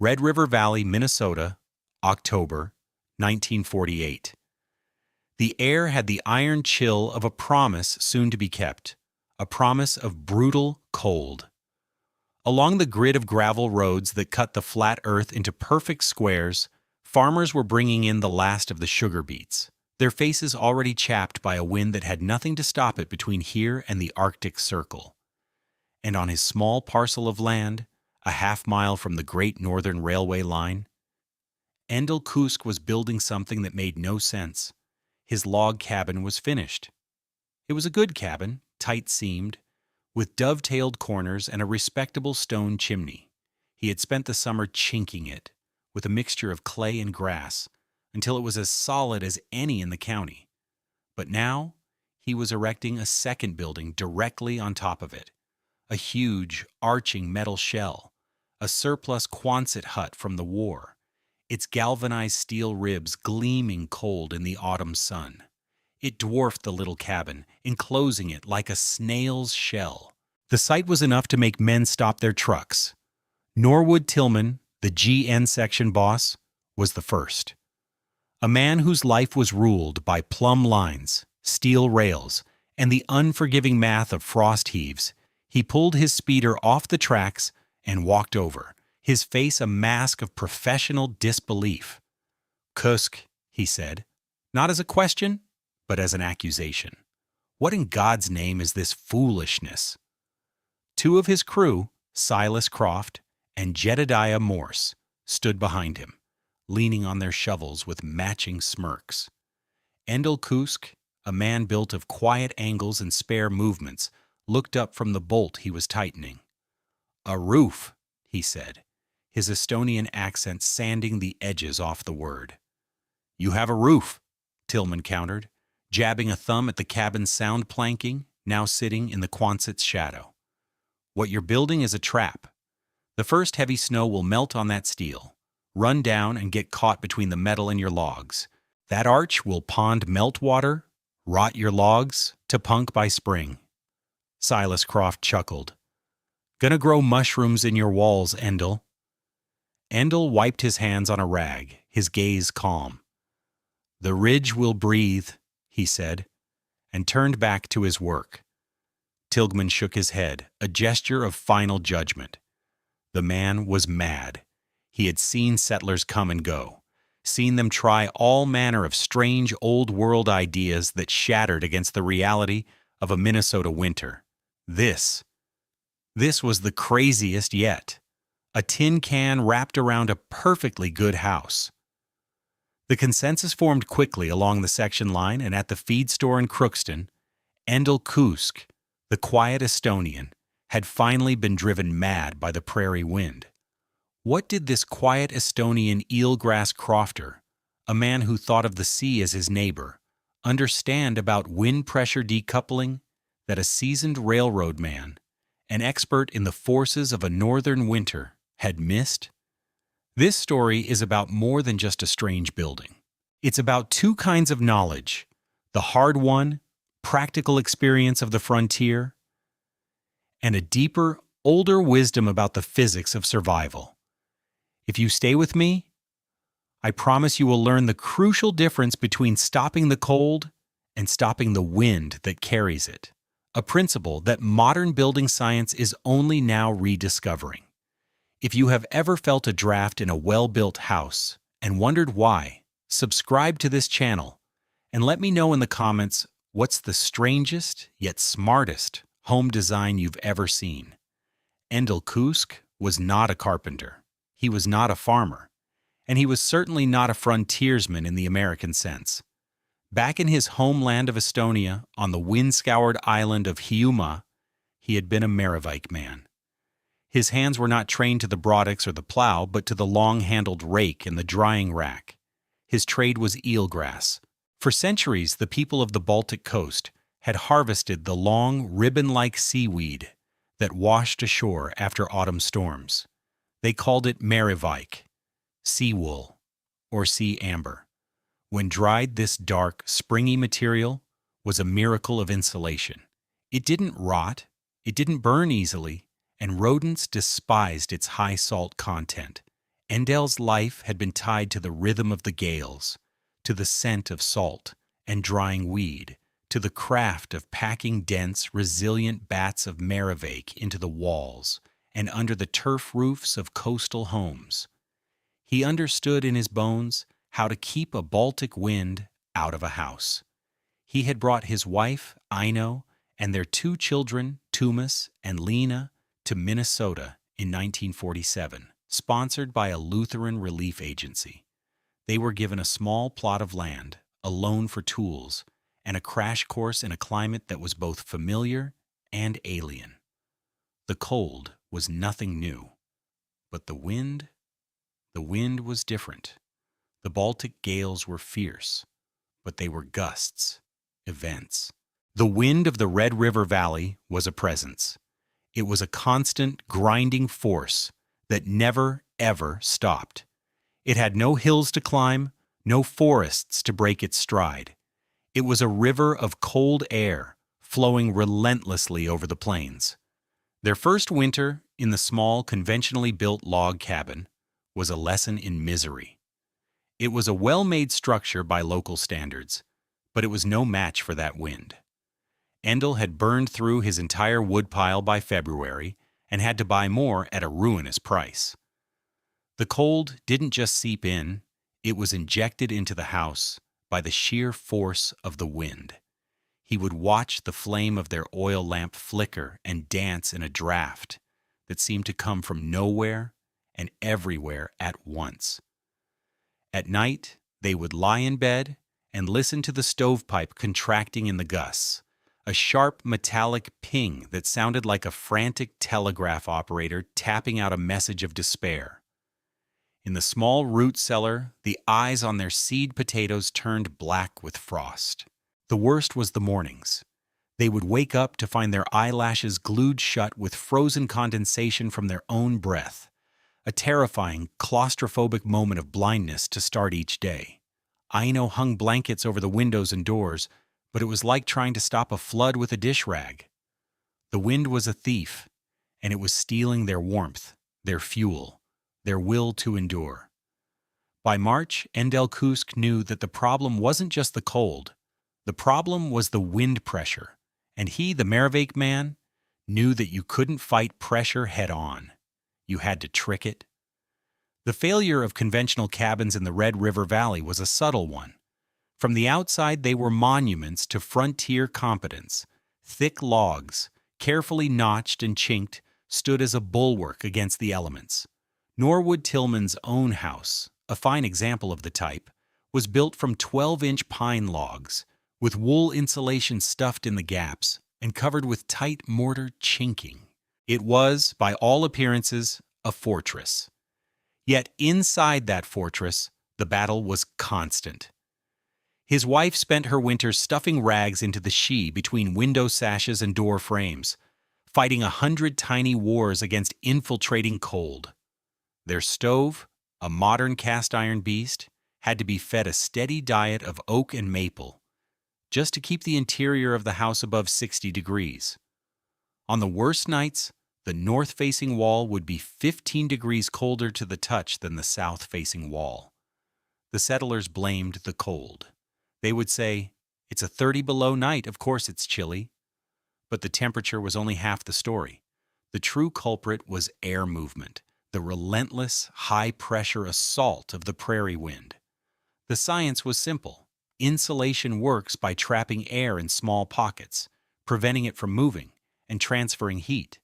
Red River Valley, Minnesota, October 1948. The air had the iron chill of a promise soon to be kept, a promise of brutal cold. Along the grid of gravel roads that cut the flat earth into perfect squares, farmers were bringing in the last of the sugar beets, their faces already chapped by a wind that had nothing to stop it between here and the Arctic Circle. And on his small parcel of land, a half-mile from the Great Northern Railway line, Endel Kuusk was building something that made no sense. His log cabin was finished. It was a good cabin, tight-seamed, with dovetailed corners and a respectable stone chimney. He had spent the summer chinking it, with a mixture of clay and grass, until it was as solid as any in the county. But now, he was erecting a second building directly on top of it, a huge, arching metal shell, a surplus Quonset hut from the war, its galvanized steel ribs gleaming cold in the autumn sun. It dwarfed the little cabin, enclosing it like a snail's shell. The sight was enough to make men stop their trucks. Norwood Tillman, the GN section boss, was the first. A man whose life was ruled by plumb lines, steel rails, and the unforgiving math of frost heaves, he pulled his speeder off the tracks and walked over, his face a mask of professional disbelief. "Kuusk," he said, not as a question, but as an accusation. "What in God's name is this foolishness?" Two of his crew, Silas Croft and Jedediah Morse, stood behind him, leaning on their shovels with matching smirks. Endel Kuusk, a man built of quiet angles and spare movements, looked up from the bolt he was tightening. "A roof," he said, his Estonian accent sanding the edges off the word. "You have a roof," Tillman countered, jabbing a thumb at the cabin's sound planking, now sitting in the Quonset's shadow. "What you're building is a trap. The first heavy snow will melt on that steel, run down and get caught between the metal and your logs. That arch will pond meltwater, rot your logs to punk by spring." Silas Croft chuckled. "Gonna grow mushrooms in your walls, Endel." Endel wiped his hands on a rag, his gaze calm. "The ridge will breathe," he said, and turned back to his work. Tillman shook his head, a gesture of final judgment. The man was mad. He had seen settlers come and go, seen them try all manner of strange old-world ideas that shattered against the reality of a Minnesota winter. This was the craziest yet. A tin can wrapped around a perfectly good house. The consensus formed quickly along the section line, and at the feed store in Crookston, Endel Kuusk, the quiet Estonian, had finally been driven mad by the prairie wind. What did this quiet Estonian eelgrass crofter, a man who thought of the sea as his neighbor, understand about wind pressure decoupling that a seasoned railroad man, an expert in the forces of a northern winter, had missed? This story is about more than just a strange building. It's about two kinds of knowledge: the hard-won, practical experience of the frontier, and a deeper, older wisdom about the physics of survival. If you stay with me, I promise you will learn the crucial difference between stopping the cold and stopping the wind that carries it, a principle that modern building science is only now rediscovering. If you have ever felt a draft in a well-built house and wondered why, subscribe to this channel and let me know in the comments what's the strangest yet smartest home design you've ever seen. Endel Kuusk was not a carpenter. He was not a farmer. And he was certainly not a frontiersman in the American sense. Back in his homeland of Estonia, on the wind-scoured island of Hiiumaa, he had been a Merivike man. His hands were not trained to the broadix or the plow, but to the long-handled rake and the drying rack. His trade was eelgrass. For centuries, the people of the Baltic coast had harvested the long, ribbon-like seaweed that washed ashore after autumn storms. They called it Merivike, sea wool, or sea amber. When dried, this dark, springy material was a miracle of insulation. It didn't rot, it didn't burn easily, and rodents despised its high salt content. Endel's life had been tied to the rhythm of the gales, to the scent of salt and drying weed, to the craft of packing dense, resilient bats of maravake into the walls and under the turf roofs of coastal homes. He understood in his bones how to keep a Baltic wind out of a house. He had brought his wife, Aino, and their 2 children, Tumas and Lena, to Minnesota in 1947, sponsored by a Lutheran relief agency. They were given a small plot of land, a loan for tools, and a crash course in a climate that was both familiar and alien. The cold was nothing new, but the wind was different. The Baltic gales were fierce, but they were gusts, events. The wind of the Red River Valley was a presence. It was a constant, grinding force that never, ever stopped. It had no hills to climb, no forests to break its stride. It was a river of cold air flowing relentlessly over the plains. Their first winter in the small, conventionally built log cabin was a lesson in misery. It was a well-made structure by local standards, but it was no match for that wind. Endel had burned through his entire woodpile by February and had to buy more at a ruinous price. The cold didn't just seep in, it was injected into the house by the sheer force of the wind. He would watch the flame of their oil lamp flicker and dance in a draft that seemed to come from nowhere and everywhere at once. At night, they would lie in bed and listen to the stovepipe contracting in the gusts, a sharp metallic ping that sounded like a frantic telegraph operator tapping out a message of despair. In the small root cellar, the eyes on their seed potatoes turned black with frost. The worst was the mornings. They would wake up to find their eyelashes glued shut with frozen condensation from their own breath, a terrifying, claustrophobic moment of blindness to start each day. Aino hung blankets over the windows and doors, but it was like trying to stop a flood with a dish rag. The wind was a thief, and it was stealing their warmth, their fuel, their will to endure. By March, Endel Kuusk knew that the problem wasn't just the cold. The problem was the wind pressure, and he, the Maravake man, knew that you couldn't fight pressure head-on. You had to trick it. The failure of conventional cabins in the Red River Valley was a subtle one. From the outside, they were monuments to frontier competence. Thick logs, carefully notched and chinked, stood as a bulwark against the elements. Norwood Tillman's own house, a fine example of the type, was built from 12-inch pine logs, with wool insulation stuffed in the gaps and covered with tight mortar chinking. It was, by all appearances, a fortress. Yet inside that fortress, the battle was constant. His wife spent her winters stuffing rags into the she between window sashes and door frames, fighting 100 tiny wars against infiltrating cold. Their stove, a modern cast-iron beast, had to be fed a steady diet of oak and maple, just to keep the interior of the house above 60 degrees. On the worst nights, the north-facing wall would be 15 degrees colder to the touch than the south-facing wall. The settlers blamed the cold. They would say, "It's a 30 below night, of course it's chilly." But the temperature was only half the story. The true culprit was air movement, the relentless, high-pressure assault of the prairie wind. The science was simple. Insulation works by trapping air in small pockets, preventing it from moving, and transferring heat.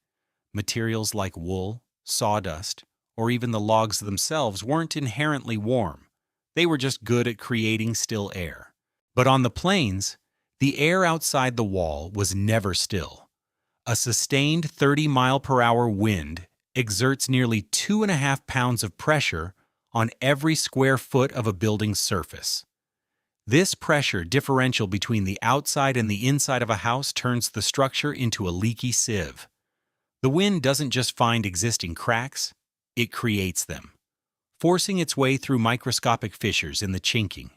Materials like wool, sawdust, or even the logs themselves weren't inherently warm. They were just good at creating still air. But on the plains, the air outside the wall was never still. A sustained 30-mile-per-hour wind exerts nearly 2.5 pounds of pressure on every square foot of a building's surface. This pressure differential between the outside and the inside of a house turns the structure into a leaky sieve. The wind doesn't just find existing cracks, it creates them, forcing its way through microscopic fissures in the chinking,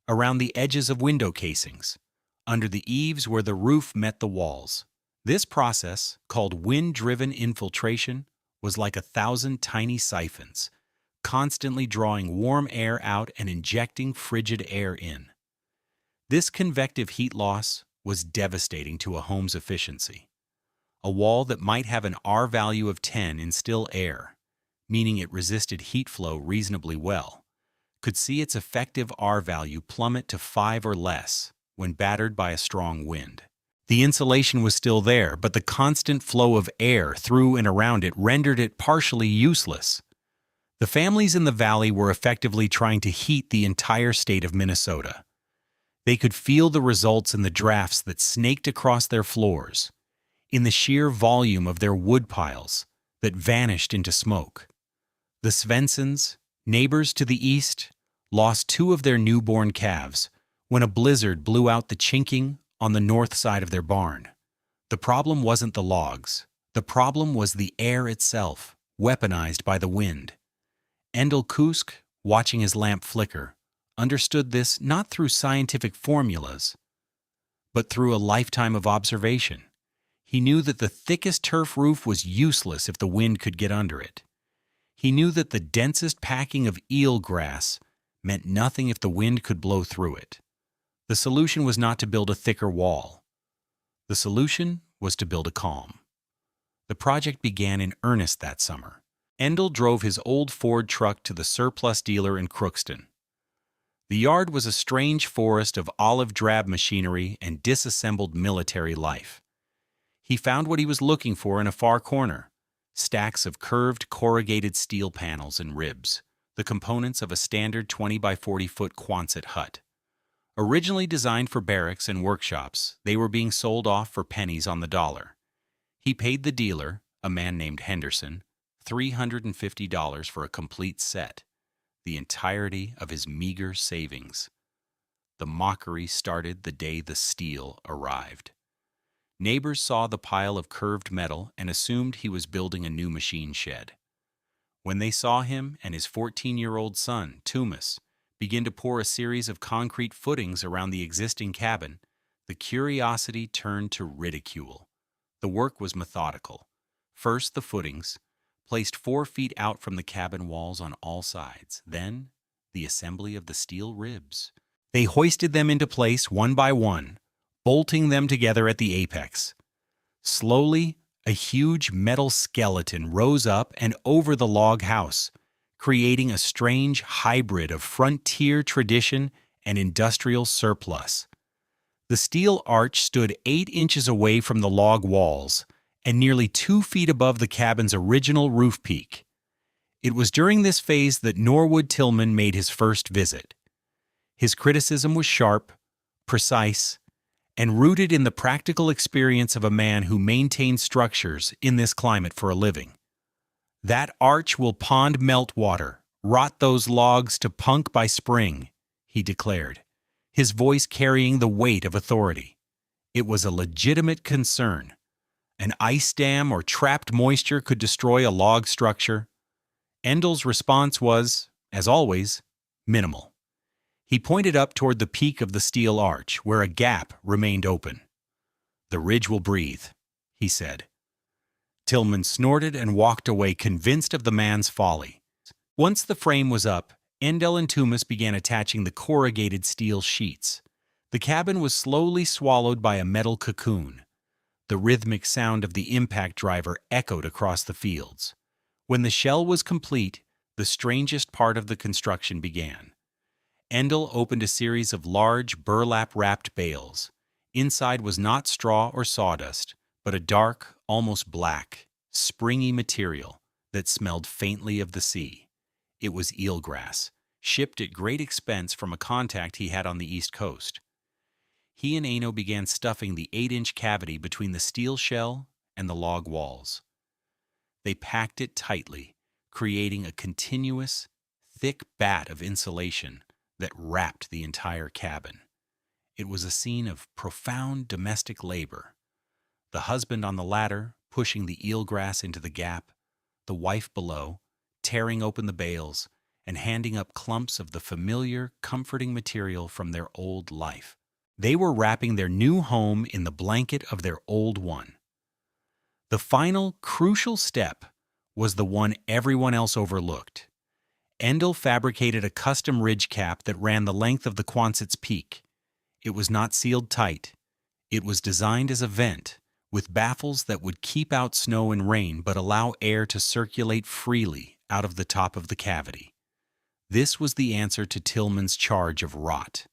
around the edges of window casings, under the eaves where the roof met the walls. This process, called wind-driven infiltration, was like 1,000 tiny siphons, constantly drawing warm air out and injecting frigid air in. This convective heat loss was devastating to a home's efficiency. A wall that might have an R value of 10 in still air, meaning it resisted heat flow reasonably well, could see its effective R value plummet to 5 or less when battered by a strong wind. The insulation was still there, but the constant flow of air through and around it rendered it partially useless. The families in the valley were effectively trying to heat the entire state of Minnesota. They could feel the results in the drafts that snaked across their floors, in the sheer volume of their wood piles that vanished into smoke. The Svensons, neighbors to the east, lost 2 of their newborn calves when a blizzard blew out the chinking on the north side of their barn. The problem wasn't the logs. The problem was the air itself, weaponized by the wind. Endel Kuusk, watching his lamp flicker, understood this not through scientific formulas, but through a lifetime of observation. He knew that the thickest turf roof was useless if the wind could get under it. He knew that the densest packing of eelgrass meant nothing if the wind could blow through it. The solution was not to build a thicker wall. The solution was to build a calm. The project began in earnest that summer. Endel drove his old Ford truck to the surplus dealer in Crookston. The yard was a strange forest of olive-drab machinery and disassembled military life. He found what he was looking for in a far corner: stacks of curved corrugated steel panels and ribs, the components of a standard 20 by 40 foot Quonset hut. Originally designed for barracks and workshops, they were being sold off for pennies on the dollar. He paid the dealer, a man named Henderson, $350 for a complete set, the entirety of his meager savings. The mockery started the day the steel arrived. Neighbors saw the pile of curved metal and assumed he was building a new machine shed. When they saw him and his 14-year-old son, Tumas, begin to pour a series of concrete footings around the existing cabin, the curiosity turned to ridicule. The work was methodical. First, the footings, placed 4 feet out from the cabin walls on all sides. Then, the assembly of the steel ribs. They hoisted them into place one by one, bolting them together at the apex. Slowly, a huge metal skeleton rose up and over the log house, creating a strange hybrid of frontier tradition and industrial surplus. The steel arch stood 8 inches away from the log walls and nearly 2 feet above the cabin's original roof peak. It was during this phase that Norwood Tillman made his first visit. His criticism was sharp, precise, and rooted in the practical experience of a man who maintained structures in this climate for a living. "That arch will pond meltwater, rot those logs to punk by spring," he declared, his voice carrying the weight of authority. It was a legitimate concern. An ice dam or trapped moisture could destroy a log structure. Endel's response was, as always, minimal. He pointed up toward the peak of the steel arch, where a gap remained open. "The ridge will breathe," he said. Tillman snorted and walked away, convinced of the man's folly. Once the frame was up, Endel and Tumas began attaching the corrugated steel sheets. The cabin was slowly swallowed by a metal cocoon. The rhythmic sound of the impact driver echoed across the fields. When the shell was complete, the strangest part of the construction began. Endel opened a series of large, burlap-wrapped bales. Inside was not straw or sawdust, but a dark, almost black, springy material that smelled faintly of the sea. It was eelgrass, shipped at great expense from a contact he had on the East Coast. He and Aino began stuffing the 8-inch cavity between the steel shell and the log walls. They packed it tightly, creating a continuous, thick bat of insulation that wrapped the entire cabin. It was a scene of profound domestic labor. The husband on the ladder, pushing the eelgrass into the gap, the wife below, tearing open the bales and handing up clumps of the familiar, comforting material from their old life. They were wrapping their new home in the blanket of their old one. The final, crucial step was the one everyone else overlooked. Endel fabricated a custom ridge cap that ran the length of the Quonset's peak. It was not sealed tight. It was designed as a vent, with baffles that would keep out snow and rain but allow air to circulate freely out of the top of the cavity. This was the answer to Tillman's charge of rot.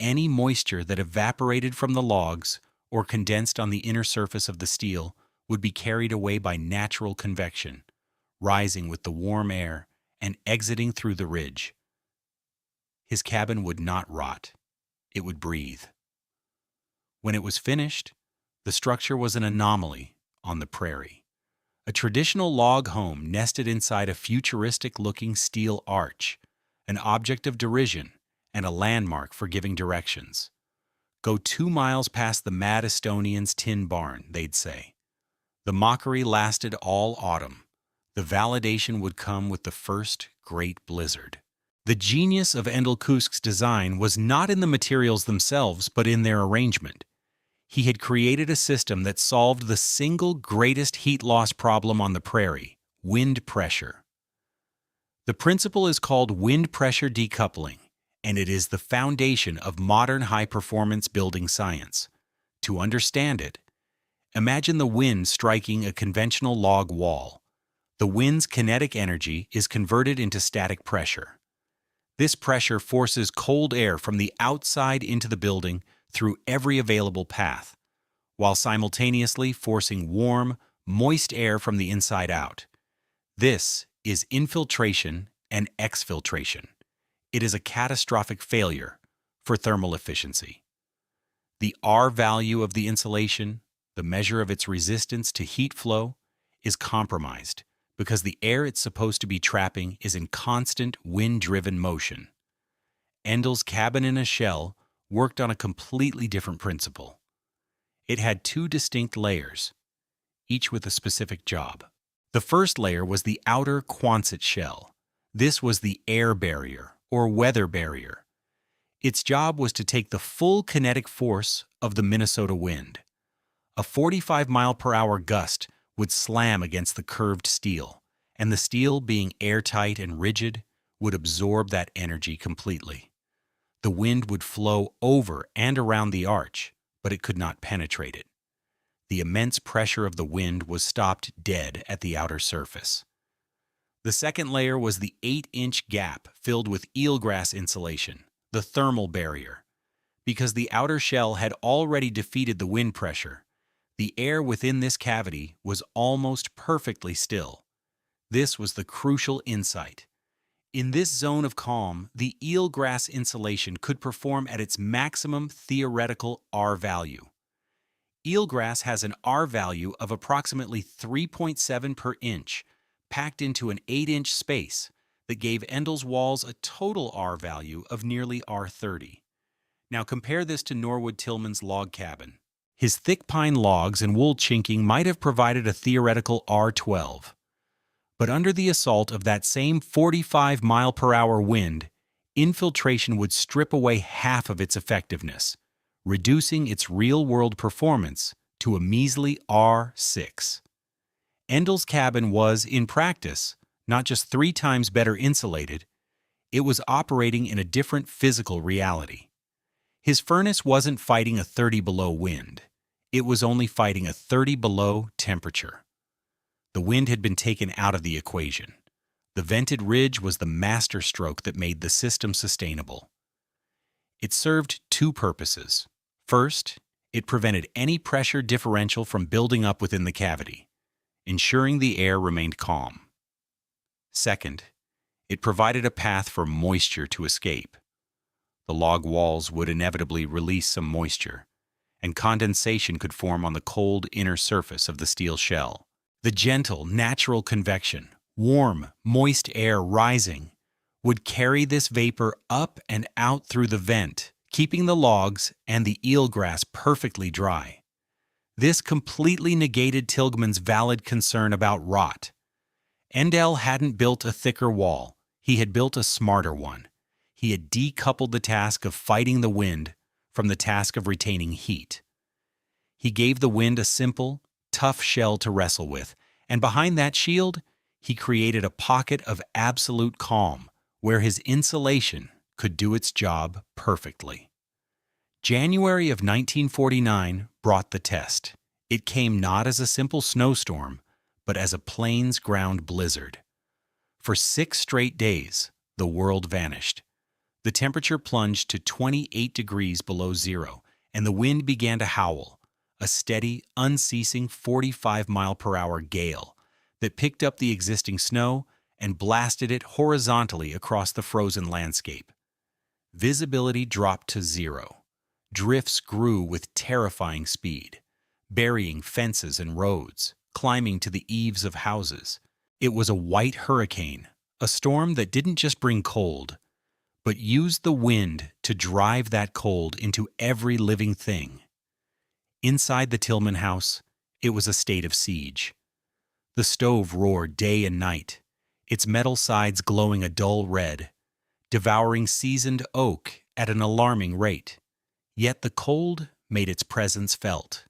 Any moisture that evaporated from the logs or condensed on the inner surface of the steel would be carried away by natural convection, rising with the warm air and exiting through the ridge. His cabin would not rot. It would breathe. When it was finished, the structure was an anomaly on the prairie. A traditional log home nested inside a futuristic-looking steel arch, an object of derision and a landmark for giving directions. Go 2 miles past the mad Estonian's tin barn, they'd say. The mockery lasted all autumn. The validation would come with the first great blizzard. The genius of Endel Kuusk's design was not in the materials themselves, but in their arrangement. He had created a system that solved the single greatest heat loss problem on the prairie: wind pressure. The principle is called wind pressure decoupling, and it is the foundation of modern high-performance building science. To understand it, imagine the wind striking a conventional log wall. The wind's kinetic energy is converted into static pressure. This pressure forces cold air from the outside into the building through every available path, while simultaneously forcing warm, moist air from the inside out. This is infiltration and exfiltration. It is a catastrophic failure for thermal efficiency. The R value of the insulation, the measure of its resistance to heat flow, is compromised because the air it's supposed to be trapping is in constant wind-driven motion. Endel's cabin in a shell worked on a completely different principle. It had 2 distinct layers, each with a specific job. The first layer was the outer Quonset shell. This was the air barrier, or weather barrier. Its job was to take the full kinetic force of the Minnesota wind. A 45-mile-per-hour gust would slam against the curved steel, and the steel, being airtight and rigid, would absorb that energy completely. The wind would flow over and around the arch, but it could not penetrate it. The immense pressure of the wind was stopped dead at the outer surface. The second layer was the 8-inch gap filled with eelgrass insulation, the thermal barrier. Because the outer shell had already defeated the wind pressure, the air within this cavity was almost perfectly still. This was the crucial insight. In this zone of calm, the eelgrass insulation could perform at its maximum theoretical R value. Eelgrass has an R value of approximately 3.7 per inch, packed into an 8-inch space that gave Endel's walls a total R value of nearly R30. Now compare this to Norwood Tillman's log cabin. His thick pine logs and wool chinking might have provided a theoretical R12. But under the assault of that same 45-mile-per-hour wind, infiltration would strip away half of its effectiveness, reducing its real-world performance to a measly R6. Endel's cabin was, in practice, not just 3 times better insulated, it was operating in a different physical reality. His furnace wasn't fighting a 30-below wind. It was only fighting a 30-below temperature. The wind had been taken out of the equation. The vented ridge was the masterstroke that made the system sustainable. It served 2 purposes. First, it prevented any pressure differential from building up within the cavity, ensuring the air remained calm. Second, it provided a path for moisture to escape. The log walls would inevitably release some moisture, and condensation could form on the cold inner surface of the steel shell. The gentle, natural convection, warm, moist air rising, would carry this vapor up and out through the vent, keeping the logs and the eelgrass perfectly dry. This completely negated Tilghman's valid concern about rot. Endel hadn't built a thicker wall, he had built a smarter one. He had decoupled the task of fighting the wind from the task of retaining heat. He gave the wind a simple, tough shell to wrestle with, and behind that shield, he created a pocket of absolute calm where his insulation could do its job perfectly. January of 1949 brought the test. It came not as a simple snowstorm, but as a plains-ground blizzard. For 6 straight days, the world vanished. The temperature plunged to 28 degrees below zero, and the wind began to howl, a steady, unceasing 45-mile-per-hour gale that picked up the existing snow and blasted it horizontally across the frozen landscape. Visibility dropped to zero. Drifts grew with terrifying speed, burying fences and roads, climbing to the eaves of houses. It was a white hurricane, a storm that didn't just bring cold, but used the wind to drive that cold into every living thing. Inside the Tillman house, it was a state of siege. The stove roared day and night, its metal sides glowing a dull red, devouring seasoned oak at an alarming rate. Yet the cold made its presence felt.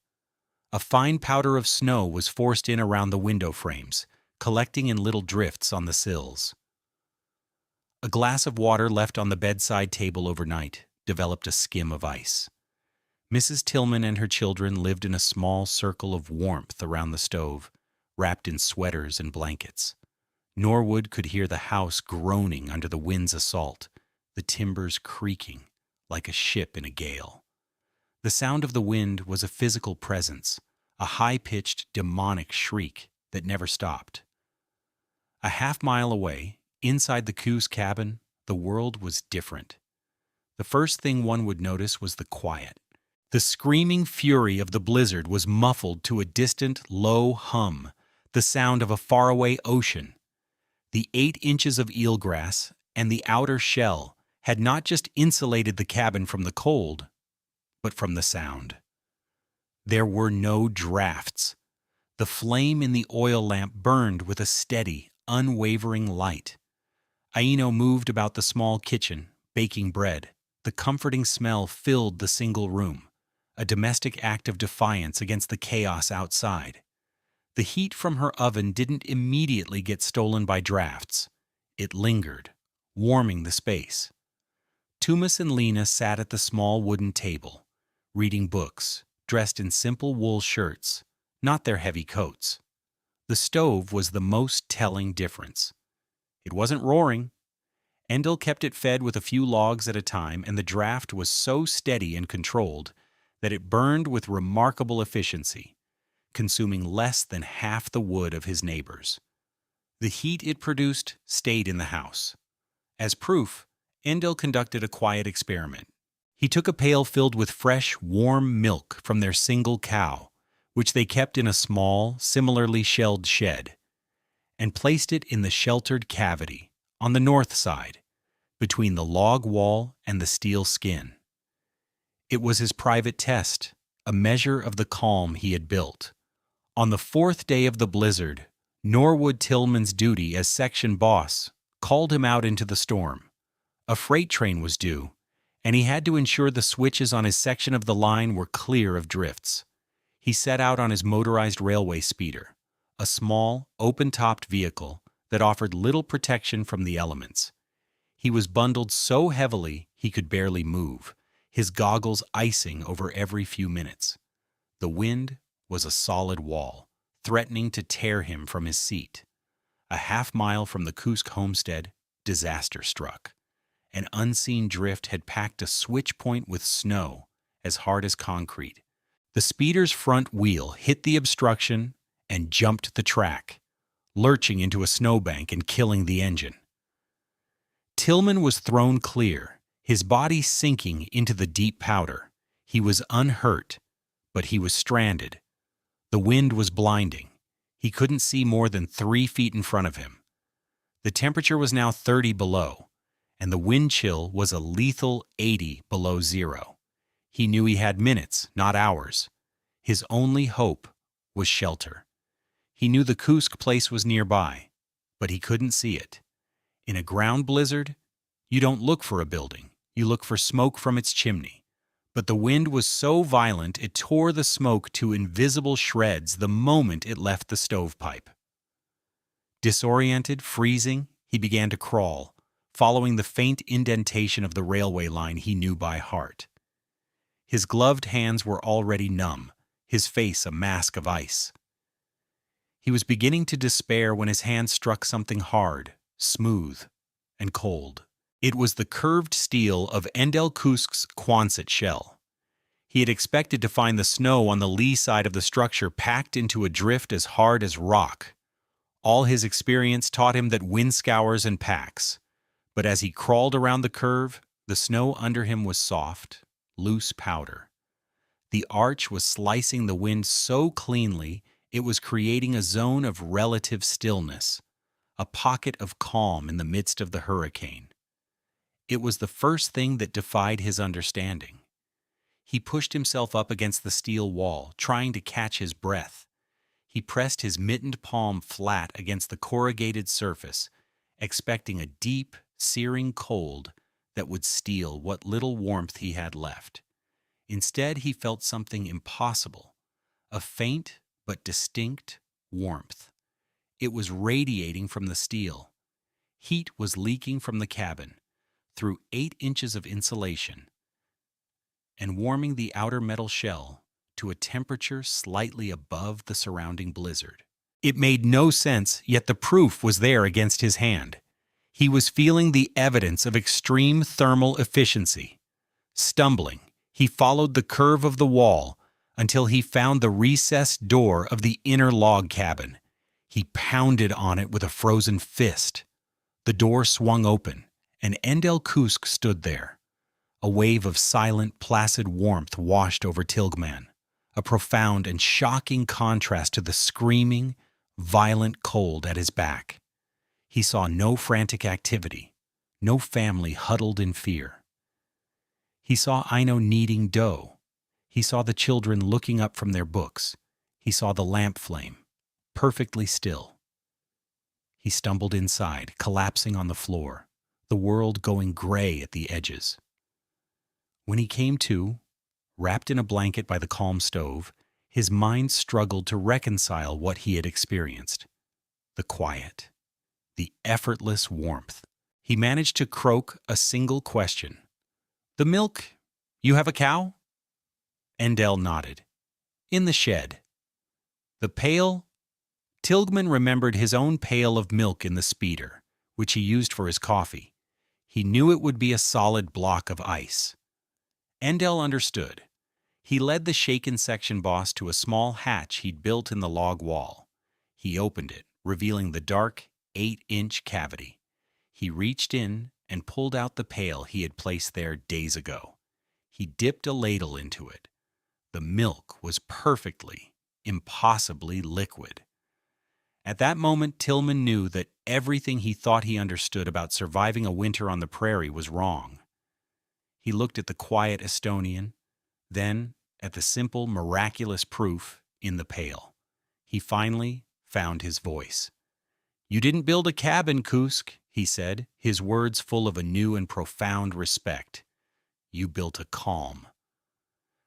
A fine powder of snow was forced in around the window frames, collecting in little drifts on the sills. A glass of water left on the bedside table overnight developed a skim of ice. Mrs. Tillman and her children lived in a small circle of warmth around the stove, wrapped in sweaters and blankets. Norwood could hear the house groaning under the wind's assault, the timbers creaking like a ship in a gale. The sound of the wind was a physical presence, a high-pitched, demonic shriek that never stopped. A half-mile away, inside the Kuusk cabin, the world was different. The first thing one would notice was the quiet. The screaming fury of the blizzard was muffled to a distant, low hum, the sound of a faraway ocean. The 8 inches of eelgrass and the outer shell had not just insulated the cabin from the cold, but from the sound. There were no drafts. The flame in the oil lamp burned with a steady, unwavering light. Aino moved about the small kitchen, baking bread. The comforting smell filled the single room, a domestic act of defiance against the chaos outside. The heat from her oven didn't immediately get stolen by drafts. It lingered, warming the space. Tumas and Lena sat at the small wooden table, reading books, dressed in simple wool shirts, not their heavy coats. The stove was the most telling difference. It wasn't roaring. Endel kept it fed with a few logs at a time, and the draft was so steady and controlled that it burned with remarkable efficiency, consuming less than half the wood of his neighbors. The heat it produced stayed in the house. As proof, Endel conducted a quiet experiment. He took a pail filled with fresh, warm milk from their single cow, which they kept in a small, similarly shelled shed, and placed it in the sheltered cavity on the north side, between the log wall and the steel skin. It was his private test, a measure of the calm he had built. On the 4th day of the blizzard, Norwood Tillman's duty as section boss called him out into the storm. A freight train was due, and he had to ensure the switches on his section of the line were clear of drifts. He set out on his motorized railway speeder, a small, open-topped vehicle that offered little protection from the elements. He was bundled so heavily he could barely move, his goggles icing over every few minutes. The wind was a solid wall, threatening to tear him from his seat. A half-mile from the Kuusk homestead, disaster struck. An unseen drift had packed a switch point with snow as hard as concrete. The speeder's front wheel hit the obstruction and jumped the track, lurching into a snowbank and killing the engine. Tillman was thrown clear, his body sinking into the deep powder. He was unhurt, but he was stranded. The wind was blinding. He couldn't see more than 3 feet in front of him. The temperature was now 30 below, and the wind chill was a lethal 80 below zero. He knew he had minutes, not hours. His only hope was shelter. He knew the Kuusk place was nearby, but he couldn't see it. In a ground blizzard, you don't look for a building. You look for smoke from its chimney. But the wind was so violent it tore the smoke to invisible shreds the moment it left the stovepipe. Disoriented, freezing, he began to crawl, following the faint indentation of the railway line he knew by heart. His gloved hands were already numb, his face a mask of ice. He was beginning to despair when his hand struck something hard, smooth, and cold. It was the curved steel of Endel Kuusk's Quonset shell. He had expected to find the snow on the lee side of the structure packed into a drift as hard as rock. All his experience taught him that wind-scours and packs. But as he crawled around the curve, the snow under him was soft, loose powder. The arch was slicing the wind so cleanly it was creating a zone of relative stillness, a pocket of calm in the midst of the hurricane. It was the first thing that defied his understanding. He pushed himself up against the steel wall, trying to catch his breath. He pressed his mittened palm flat against the corrugated surface, expecting a deep, searing cold that would steal what little warmth he had left. Instead, he felt something impossible, a faint but distinct warmth. It was radiating from the steel. Heat was leaking from the cabin, through 8 inches of insulation, and warming the outer metal shell to a temperature slightly above the surrounding blizzard. It made no sense, yet the proof was there against his hand. He was feeling the evidence of extreme thermal efficiency. Stumbling, he followed the curve of the wall until he found the recessed door of the inner log cabin. He pounded on it with a frozen fist. The door swung open, and Endel Kuusk stood there. A wave of silent, placid warmth washed over Tilghman, a profound and shocking contrast to the screaming, violent cold at his back. He saw no frantic activity, no family huddled in fear. He saw Ino kneading dough. He saw the children looking up from their books. He saw the lamp flame, perfectly still. He stumbled inside, collapsing on the floor, the world going gray at the edges. When he came to, wrapped in a blanket by the calm stove, his mind struggled to reconcile what he had experienced. The quiet, the effortless warmth. He managed to croak a single question. "The milk? You have a cow?" Endel nodded. "In the shed." "The pail?" Tilghman remembered his own pail of milk in the speeder, which he used for his coffee. He knew it would be a solid block of ice. Endel understood. He led the shaken section boss to a small hatch he'd built in the log wall. He opened it, revealing the dark, 8-inch cavity. He reached in and pulled out the pail he had placed there days ago. He dipped a ladle into it. The milk was perfectly, impossibly liquid. At that moment, Tilghman knew that everything he thought he understood about surviving a winter on the prairie was wrong. He looked at the quiet Estonian, then at the simple, miraculous proof in the pail. He finally found his voice. "You didn't build a cabin, Kuusk," he said, his words full of a new and profound respect. "You built a calm."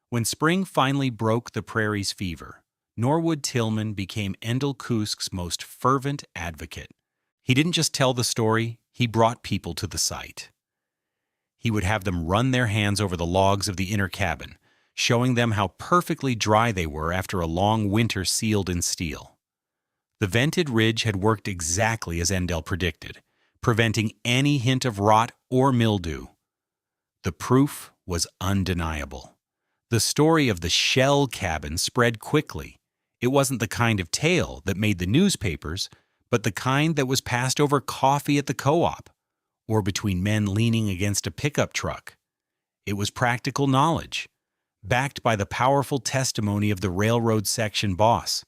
When spring finally broke the prairie's fever, Norwood Tilghman became Endel Kuusk's most fervent advocate. He didn't just tell the story, he brought people to the site. He would have them run their hands over the logs of the inner cabin, showing them how perfectly dry they were after a long winter sealed in steel. The vented ridge had worked exactly as Endel predicted, preventing any hint of rot or mildew. The proof was undeniable. The story of the shell cabin spread quickly. It wasn't the kind of tale that made the newspapers, but the kind that was passed over coffee at the co-op, or between men leaning against a pickup truck. It was practical knowledge, backed by the powerful testimony of the railroad section boss.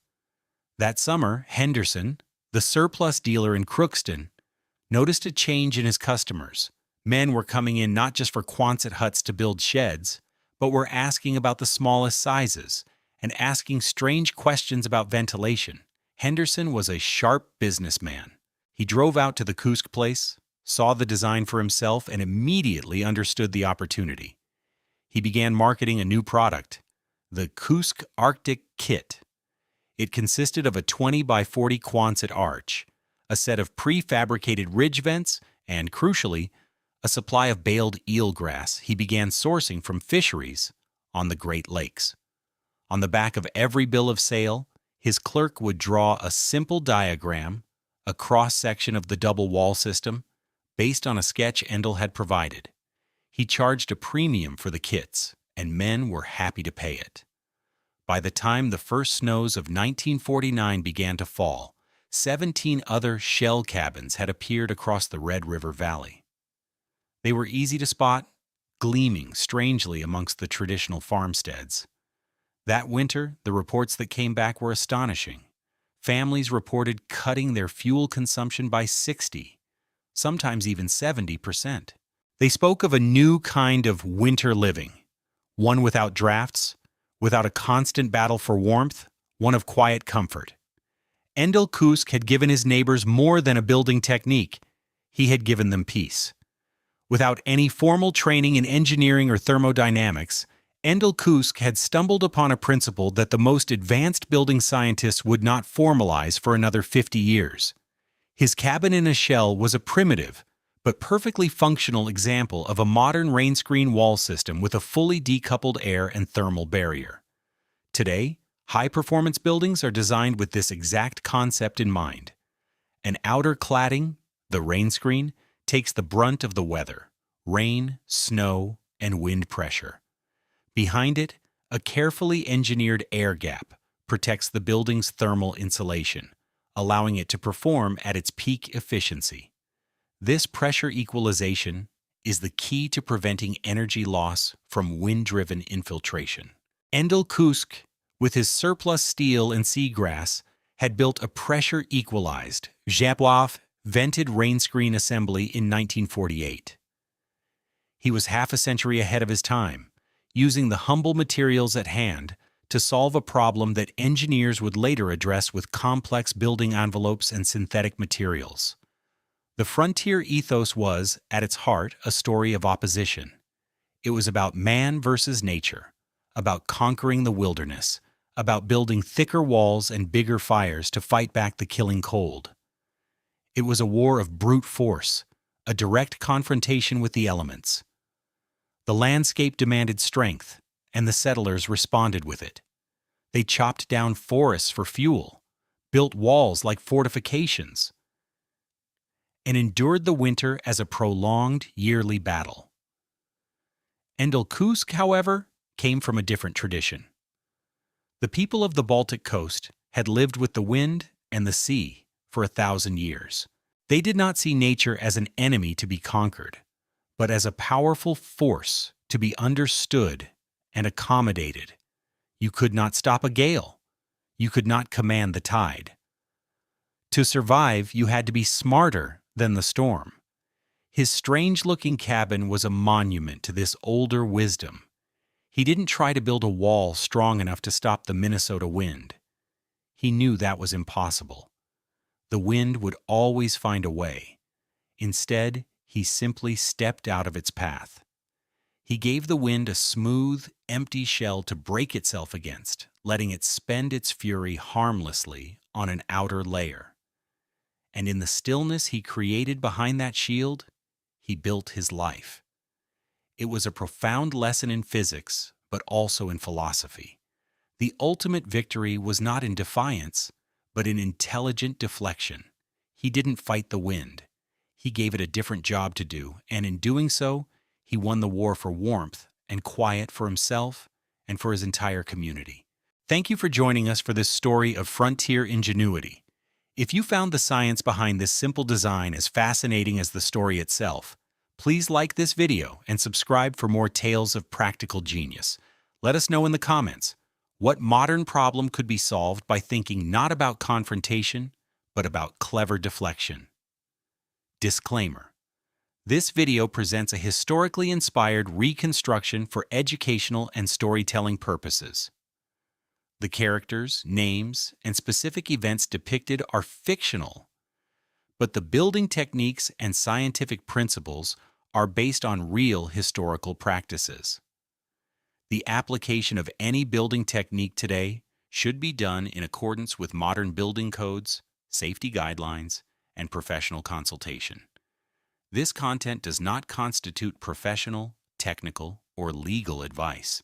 That summer, Henderson, the surplus dealer in Crookston, noticed a change in his customers. Men were coming in not just for Quonset huts to build sheds, but were asking about the smallest sizes and asking strange questions about ventilation. Henderson was a sharp businessman. He drove out to the Kuusk place, saw the design for himself, and immediately understood the opportunity. He began marketing a new product, the Kuusk Arctic Kit. It consisted of a 20 by 40 Quonset arch, a set of prefabricated ridge vents, and, crucially, a supply of baled eelgrass he began sourcing from fisheries on the Great Lakes. On the back of every bill of sale, his clerk would draw a simple diagram, a cross-section of the double wall system, based on a sketch Endel had provided. He charged a premium for the kits, and men were happy to pay it. By the time the first snows of 1949 began to fall, 17 other shell cabins had appeared across the Red River Valley. They were easy to spot, gleaming strangely amongst the traditional farmsteads. That winter, the reports that came back were astonishing. Families reported cutting their fuel consumption by 60, sometimes even 70%. They spoke of a new kind of winter living, one without drafts, without a constant battle for warmth, one of quiet comfort. Endel Kuusk had given his neighbors more than a building technique. He had given them peace. Without any formal training in engineering or thermodynamics, Endel Kuusk had stumbled upon a principle that the most advanced building scientists would not formalize for another 50 years. His cabin in a shell was a primitive, but perfectly functional example of a modern rain screen wall system with a fully decoupled air and thermal barrier. Today, high-performance buildings are designed with this exact concept in mind. An outer cladding, the rain screen, takes the brunt of the weather, rain, snow, and wind pressure. Behind it, a carefully engineered air gap protects the building's thermal insulation, allowing it to perform at its peak efficiency. This pressure equalization is the key to preventing energy loss from wind-driven infiltration. Endel Kuusk, with his surplus steel and seagrass, had built a pressure-equalized, vented rain screen assembly in 1948. He was half a century ahead of his time, using the humble materials at hand to solve a problem that engineers would later address with complex building envelopes and synthetic materials. The frontier ethos was, at its heart, a story of opposition. It was about man versus nature, about conquering the wilderness, about building thicker walls and bigger fires to fight back the killing cold. It was a war of brute force, a direct confrontation with the elements. The landscape demanded strength, and the settlers responded with it. They chopped down forests for fuel, built walls like fortifications, and endured the winter as a prolonged yearly battle. Endel Kuusk, however, came from a different tradition. The people of the Baltic coast had lived with the wind and the sea for 1,000 years. They did not see nature as an enemy to be conquered, but as a powerful force to be understood and accommodated. You could not stop a gale. You could not command the tide. To survive, you had to be smarter than the storm. His strange-looking cabin was a monument to this older wisdom. He didn't try to build a wall strong enough to stop the Minnesota wind. He knew that was impossible. The wind would always find a way. Instead, he simply stepped out of its path. He gave the wind a smooth, empty shell to break itself against, letting it spend its fury harmlessly on an outer layer. And in the stillness he created behind that shield, he built his life. It was a profound lesson in physics, but also in philosophy. The ultimate victory was not in defiance, but in intelligent deflection. He didn't fight the wind. He gave it a different job to do, and in doing so, he won the war for warmth and quiet for himself and for his entire community. Thank you for joining us for this story of frontier ingenuity. If you found the science behind this simple design as fascinating as the story itself, please like this video and subscribe for more tales of practical genius. Let us know in the comments what modern problem could be solved by thinking not about confrontation, but about clever deflection. Disclaimer: this video presents a historically inspired reconstruction for educational and storytelling purposes. The characters, names, and specific events depicted are fictional, but the building techniques and scientific principles are based on real historical practices. The application of any building technique today should be done in accordance with modern building codes, safety guidelines, and professional consultation. This content does not constitute professional, technical, or legal advice.